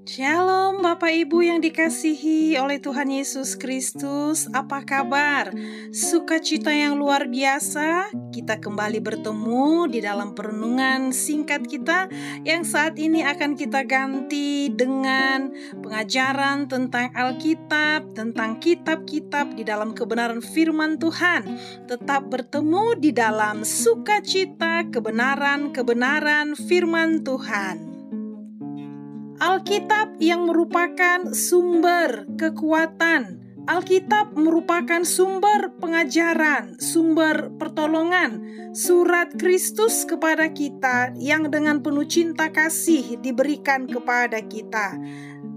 Shalom Bapak Ibu yang dikasihi oleh Tuhan Yesus Kristus. Apa kabar? Sukacita yang luar biasa. Kita kembali bertemu di dalam perenungan singkat kita yang saat ini akan kita ganti dengan pengajaran tentang Alkitab, tentang kitab-kitab di dalam kebenaran firman Tuhan. Tetap bertemu di dalam sukacita kebenaran firman Tuhan. Alkitab yang merupakan sumber kekuatan, Alkitab merupakan sumber pengajaran, sumber pertolongan, surat Kristus kepada kita yang dengan penuh cinta kasih diberikan kepada kita.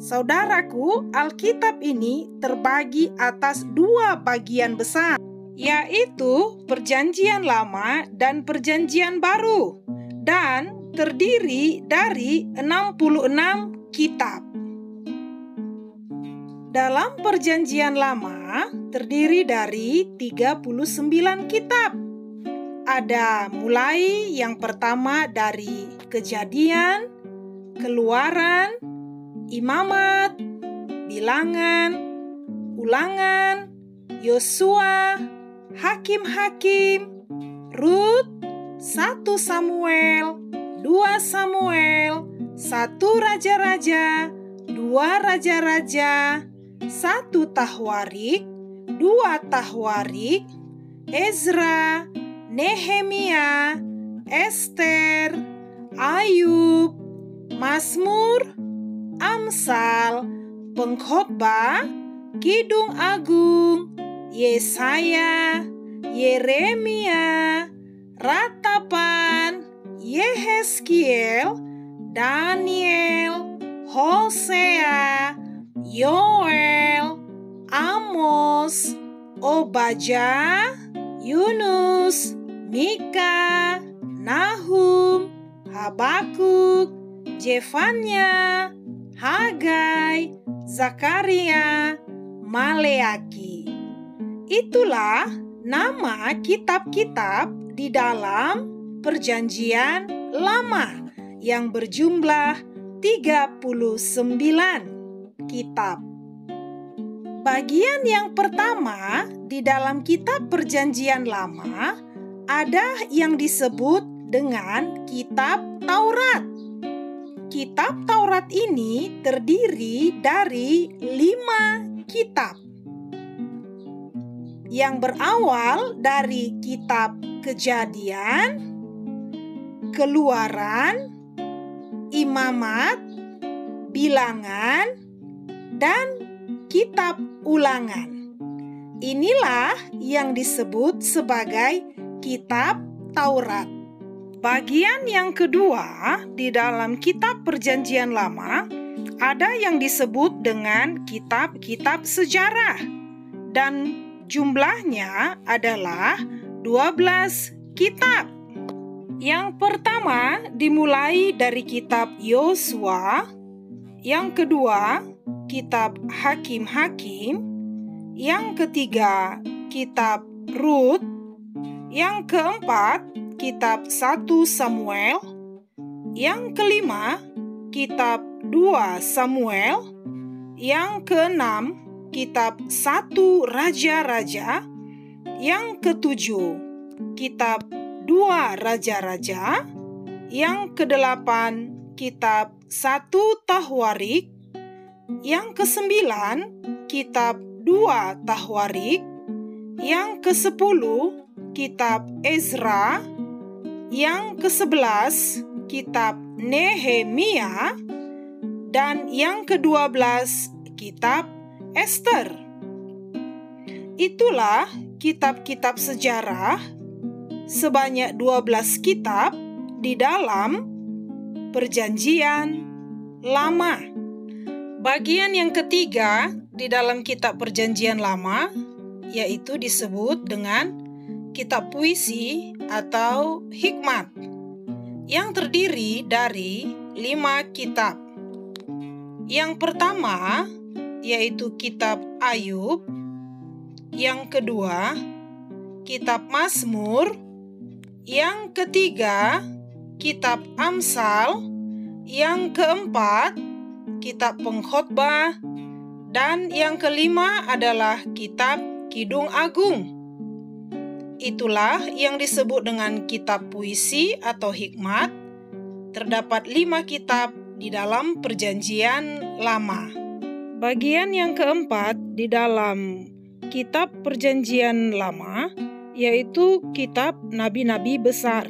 Saudaraku, Alkitab ini terbagi atas dua bagian besar, yaitu Perjanjian Lama dan Perjanjian Baru, dan terdiri dari 66 kitab. Dalam Perjanjian Lama terdiri dari 39 kitab. Ada mulai yang pertama dari Kejadian, Keluaran, Imamat, Bilangan, Ulangan, Yosua, Hakim-hakim, Rut, 1 Samuel, 2 Samuel, 1 Raja-Raja, 2 Raja-Raja, 1 Tahwarik, 2 Tahwarik, Ezra, Nehemia, Ester, Ayub, Mazmur, Amsal, Pengkhotbah, Kidung Agung, Yesaya, Yeremia, Ratapan, Yehezkiel, Daniel, Hosea, Yoel, Amos, Obadjah, Yunus, Mika, Nahum, Habakuk, Jefanya, Hagai, Zakaria, Maleaki. Itulah nama kitab-kitab di dalam Perjanjian Lama yang berjumlah 39 kitab. Bagian yang pertama di dalam kitab Perjanjian Lama ada yang disebut dengan kitab Taurat. Kitab Taurat ini terdiri dari 5 kitab yang berawal dari kitab Kejadian, Keluaran, Imamat, Bilangan, dan kitab Ulangan. Inilah yang disebut sebagai kitab Taurat. Bagian yang kedua di dalam kitab Perjanjian Lama ada yang disebut dengan kitab-kitab sejarah, dan jumlahnya adalah 12 kitab. Yang pertama dimulai dari kitab Yosua, yang kedua kitab Hakim-hakim, yang ketiga kitab Rut, yang keempat kitab 1 Samuel, yang kelima kitab 2 Samuel, yang keenam kitab 1 Raja-Raja, yang ketujuh kitab 2 Raja-Raja, yang kedelapan kitab 1 Tahwarik, yang kesembilan kitab 2 Tahwarik, yang kesepuluh kitab Ezra, yang kesebelas kitab Nehemia, dan yang ke-12 kitab Ester. Itulah kitab-kitab sejarah sebanyak 12 kitab di dalam Perjanjian Lama. Bagian yang ketiga di dalam kitab Perjanjian Lama yaitu disebut dengan kitab puisi atau hikmat yang terdiri dari 5 kitab. Yang pertama yaitu kitab Ayub, yang kedua kitab Mazmur, yang ketiga kitab Amsal, yang keempat kitab Pengkhotbah, dan yang kelima adalah kitab Kidung Agung. Itulah yang disebut dengan kitab puisi atau hikmat. Terdapat 5 kitab di dalam Perjanjian Lama. Bagian yang keempat di dalam kitab Perjanjian Lama yaitu kitab Nabi-Nabi Besar.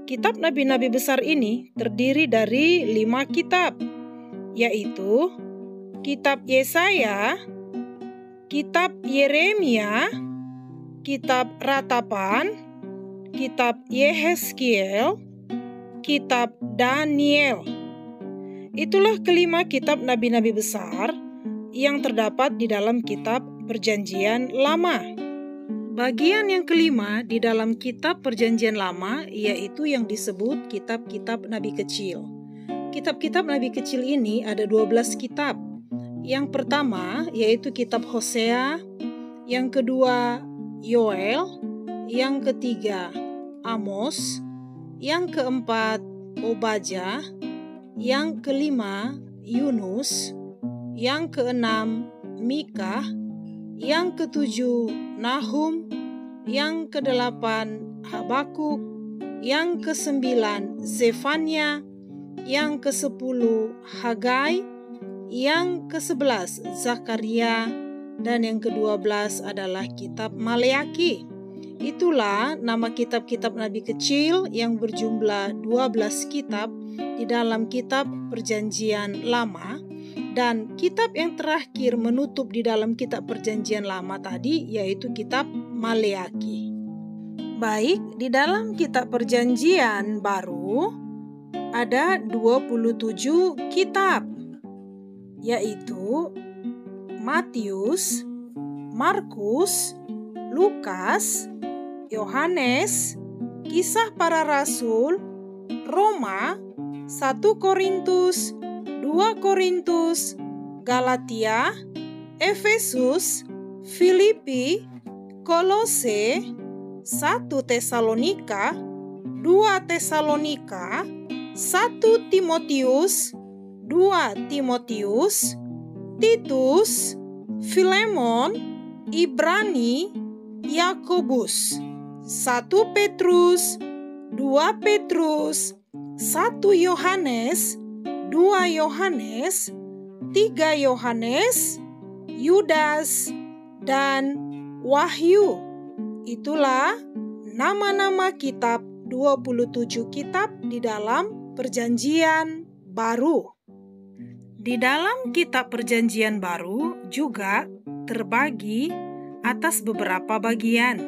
Kitab Nabi-Nabi Besar ini terdiri dari 5 kitab, yaitu kitab Yesaya, kitab Yeremia, kitab Ratapan, kitab Yehezkiel, kitab Daniel. Itulah kelima kitab Nabi-Nabi besar yang terdapat di dalam kitab Perjanjian Lama. Bagian yang kelima di dalam kitab Perjanjian Lama yaitu yang disebut kitab-kitab Nabi Kecil. Kitab-kitab Nabi Kecil ini ada 12 kitab. Yang pertama yaitu kitab Hosea, yang kedua Yoel, yang ketiga Amos, yang keempat Obadya, yang kelima Yunus, yang keenam Mikah, yang ketujuh Nahum, yang kedelapan Habakuk, yang kesembilan Zefania, yang kesepuluh Hagai, yang ke-11 Zakaria, dan yang ke-12 adalah kitab Maleaki. Itulah nama kitab-kitab Nabi kecil yang berjumlah 12 kitab di dalam kitab Perjanjian Lama. Dan kitab yang terakhir menutup di dalam kitab Perjanjian Lama tadi yaitu kitab Maleaki. Baik, di dalam kitab Perjanjian Baru ada 27 kitab, yaitu Matius, Markus, Lukas, Yohanes, Kisah Para Rasul, Roma, 1 Korintus, 2 Korintus, Galatia, Efesus, Filipi, Kolose, 1 Tesalonika, 2 Tesalonika, 1 Timotius, 2 Timotius, Titus, Filemon, Ibrani, Yakobus, 1 Petrus, 2 Petrus, 1 Yohanes, 2 Yohanes, 3 Yohanes, Yudas, dan Wahyu. Itulah nama-nama kitab 27 kitab di dalam Perjanjian Baru. Di dalam kitab Perjanjian Baru juga terbagi atas beberapa bagian,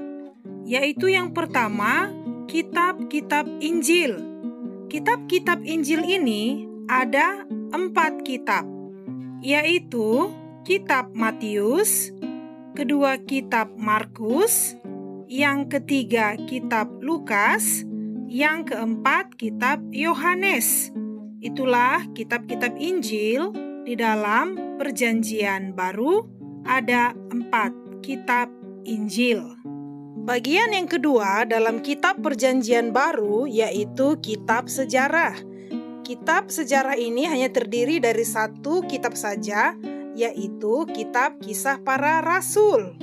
yaitu yang pertama kitab-kitab Injil. Kitab-kitab Injil ini ada 4 kitab, yaitu kitab Matius, kedua kitab Markus, yang ketiga kitab Lukas, yang keempat kitab Yohanes. Itulah kitab-kitab Injil di dalam Perjanjian Baru, ada 4 kitab Injil. Bagian yang kedua dalam kitab Perjanjian Baru yaitu kitab sejarah. Kitab sejarah ini hanya terdiri dari 1 kitab saja, yaitu kitab Kisah Para Rasul.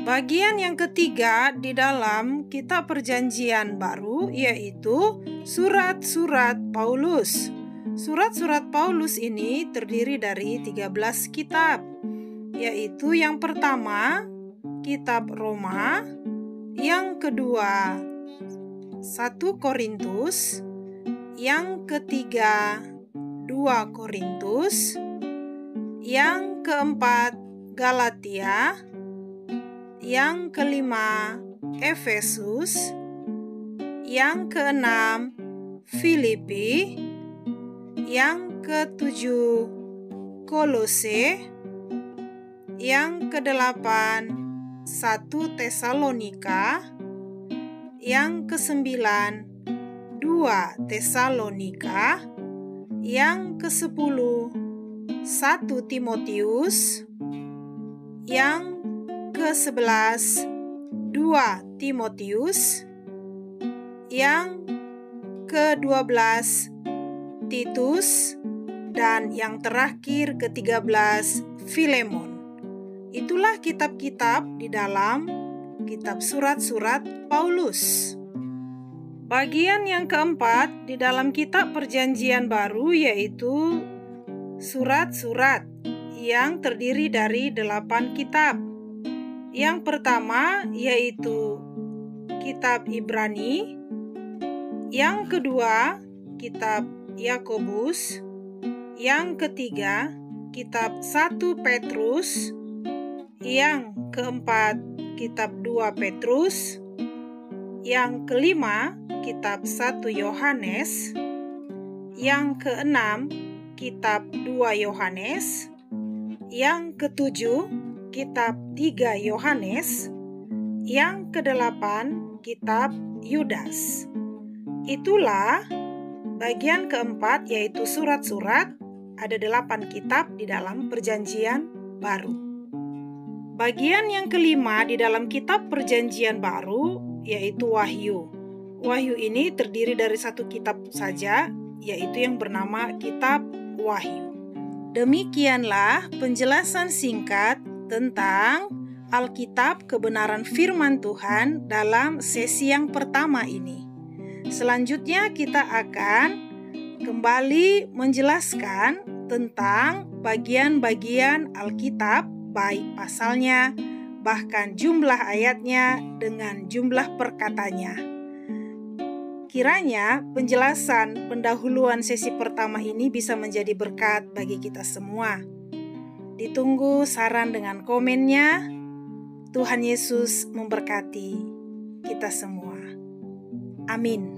Bagian yang ketiga di dalam kitab Perjanjian Baru yaitu surat-surat Paulus. Surat-surat Paulus ini terdiri dari 13 kitab, yaitu yang pertama kitab Roma, yang kedua 1 Korintus, yang ketiga 2 Korintus, yang keempat Galatia, yang kelima Efesus, yang keenam Filipi, yang ketujuh Kolose, yang kedelapan 1 Tesalonika, yang kesembilan 2 Tesalonika, yang ke-10 1 Timotius, yang ke-11 2 Timotius, yang ke-12 Titus, dan yang terakhir ke-13 Filemon. Itulah kitab-kitab di dalam kitab surat-surat Paulus. Bagian yang keempat di dalam kitab Perjanjian Baru yaitu surat-surat yang terdiri dari 8 kitab. Yang pertama yaitu kitab Ibrani, yang kedua kitab Yakobus, yang ketiga kitab 1 Petrus, yang keempat kitab 2 Petrus, yang kelima kitab 1 Yohanes, yang keenam kitab 2 Yohanes, yang ketujuh kitab 3 Yohanes, yang kedelapan kitab Yudas. Itulah bagian keempat yaitu surat-surat, ada 8 kitab di dalam Perjanjian Baru. Bagian yang kelima di dalam kitab Perjanjian Baru yaitu Wahyu. Wahyu ini terdiri dari 1 kitab saja, yaitu yang bernama kitab Wahyu. Demikianlah penjelasan singkat tentang Alkitab kebenaran firman Tuhan dalam sesi yang pertama ini. Selanjutnya kita akan kembali menjelaskan tentang bagian-bagian Alkitab, baik pasalnya, bahkan jumlah ayatnya dengan jumlah perkatanya. Kiranya penjelasan pendahuluan sesi pertama ini bisa menjadi berkat bagi kita semua. Ditunggu saran dengan komennya. Tuhan Yesus memberkati kita semua. Amin.